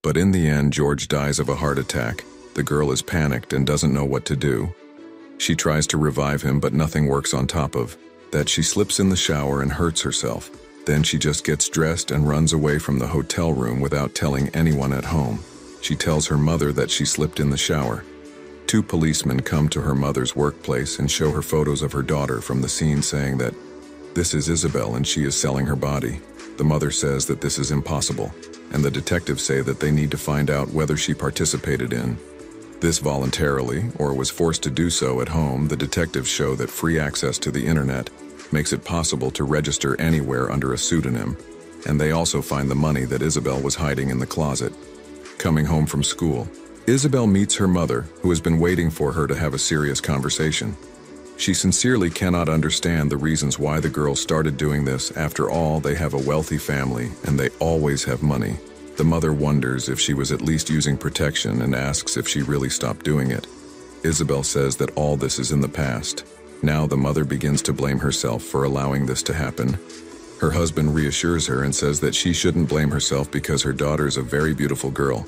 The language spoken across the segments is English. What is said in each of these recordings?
But in the end, George dies of a heart attack. The girl is panicked and doesn't know what to do. She tries to revive him, but nothing works on top of that. She slips in the shower and hurts herself. Then she just gets dressed and runs away from the hotel room without telling anyone at home. She tells her mother that she slipped in the shower. 2 policemen come to her mother's workplace and show her photos of her daughter from the scene, saying that this is Isabel and she is selling her body. The mother says that this is impossible, and the detectives say that they need to find out whether she participated in this voluntarily or was forced to do so at home. The detectives show that free access to the internet makes it possible to register anywhere under a pseudonym, and they also find the money that Isabel was hiding in the closet. Coming home from school, Isabel meets her mother, who has been waiting for her to have a serious conversation. She sincerely cannot understand the reasons why the girl started doing this. After all, they have a wealthy family and they always have money. The mother wonders if she was at least using protection and asks if she really stopped doing it. Isabel says that all this is in the past. Now the mother begins to blame herself for allowing this to happen. Her husband reassures her and says that she shouldn't blame herself because her daughter is a very beautiful girl.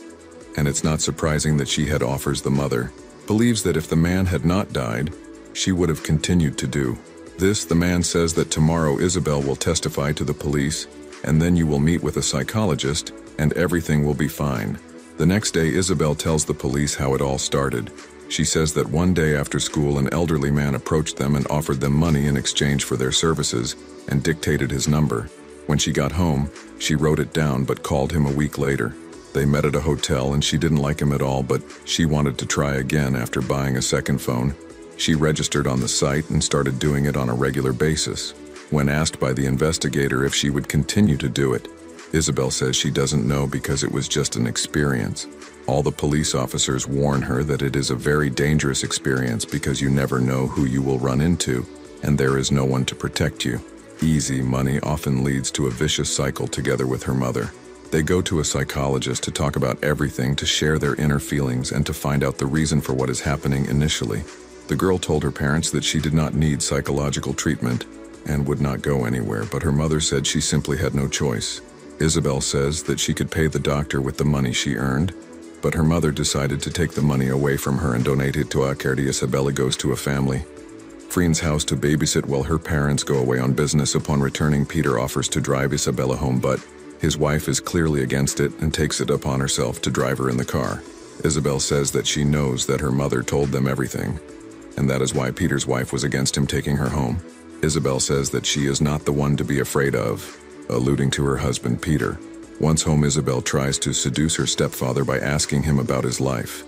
And it's not surprising that she had offers. The mother believes that if the man had not died, she would have continued to do this. The man says that tomorrow Isabel will testify to the police, and then you will meet with a psychologist, and everything will be fine. The next day, Isabel tells the police how it all started. She says that one day after school, an elderly man approached them and offered them money in exchange for their services, and dictated his number. When she got home, she wrote it down but called him a week later. They met at a hotel and she didn't like him at all, but she wanted to try again. After buying a second phone, she registered on the site and started doing it on a regular basis. When asked by the investigator if she would continue to do it, Isabel says she doesn't know because it was just an experience. All the police officers warn her that it is a very dangerous experience because you never know who you will run into, and there is no one to protect you. Easy money often leads to a vicious cycle. Together with her mother, they go to a psychologist to talk about everything, to share their inner feelings, and to find out the reason for what is happening. Initially, the girl told her parents that she did not need psychological treatment and would not go anywhere, but her mother said she simply had no choice. Isabel says that she could pay the doctor with the money she earned, but her mother decided to take the money away from her and donate it to Acardi. Isabella goes to a family friend's house to babysit while her parents go away on business. Upon returning, Peter offers to drive Isabella home, but his wife is clearly against it and takes it upon herself to drive her in the car. Isabel says that she knows that her mother told them everything, and that is why Peter's wife was against him taking her home. Isabel says that she is not the one to be afraid of, alluding to her husband Peter. Once home, Isabel tries to seduce her stepfather by asking him about his life.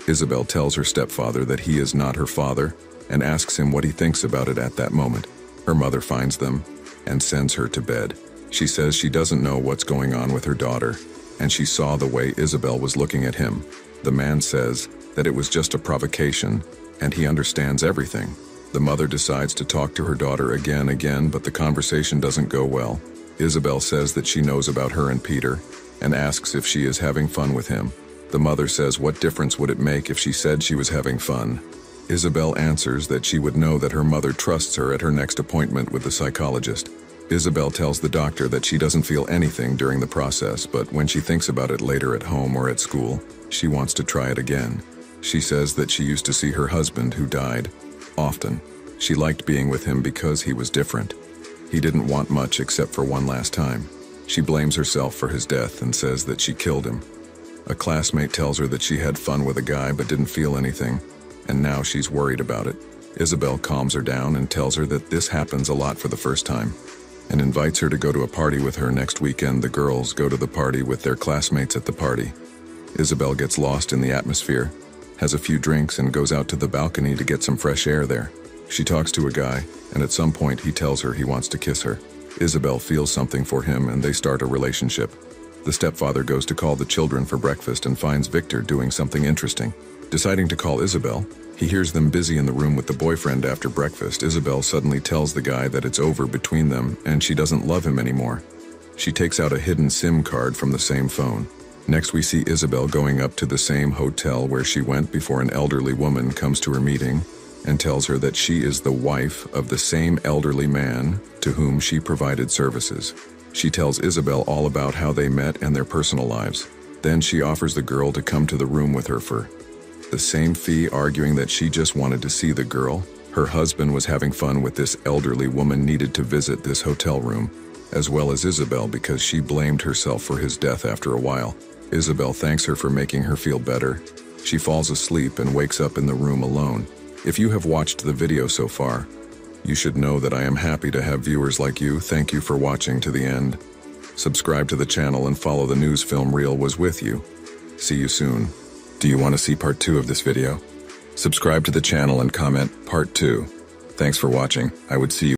Isabel tells her stepfather that he is not her father and asks him what he thinks about it. At that moment, her mother finds them and sends her to bed. She says she doesn't know what's going on with her daughter, and she saw the way Isabel was looking at him. The man says that it was just a provocation, and he understands everything. The mother decides to talk to her daughter again, but the conversation doesn't go well. Isabel says that she knows about her and Peter, and asks if she is having fun with him. The mother says what difference would it make if she said she was having fun. Isabel answers that she would know that her mother trusts her at her next appointment with the psychologist. Isabel tells the doctor that she doesn't feel anything during the process, but when she thinks about it later at home or at school, she wants to try it again. She says that she used to see her husband, who died, often. She liked being with him because he was different. He didn't want much except for one last time. She blames herself for his death and says that she killed him. A classmate tells her that she had fun with a guy but didn't feel anything, and now she's worried about it. Isabel calms her down and tells her that this happens a lot for the first time, and invites her to go to a party with her next weekend. The girls go to the party with their classmates at the party. Isabel gets lost in the atmosphere, has a few drinks, and goes out to the balcony to get some fresh air there. She talks to a guy, and at some point he tells her he wants to kiss her. Isabel feels something for him, and they start a relationship. The stepfather goes to call the children for breakfast and finds Victor doing something interesting. Deciding to call Isabel, he hears them busy in the room with the boyfriend after breakfast. Isabel suddenly tells the guy that it's over between them and she doesn't love him anymore. She takes out a hidden SIM card from the same phone. Next, we see Isabel going up to the same hotel where she went before an elderly woman comes to her meeting and tells her that she is the wife of the same elderly man to whom she provided services. She tells Isabel all about how they met and their personal lives. Then she offers the girl to come to the room with her for the same fee, arguing that she just wanted to see the girl. Her husband was having fun with this elderly woman, needed to visit this hotel room, as well as Isabel, because she blamed herself for his death after a while. Isabel thanks her for making her feel better. She falls asleep and wakes up in the room alone. If you have watched the video so far, you should know that I am happy to have viewers like you. Thank you for watching to the end. Subscribe to the channel and follow the news. Film Reel was with you. See you soon. Do you want to see part 2 of this video? Subscribe to the channel and comment part 2. Thanks for watching. I would see you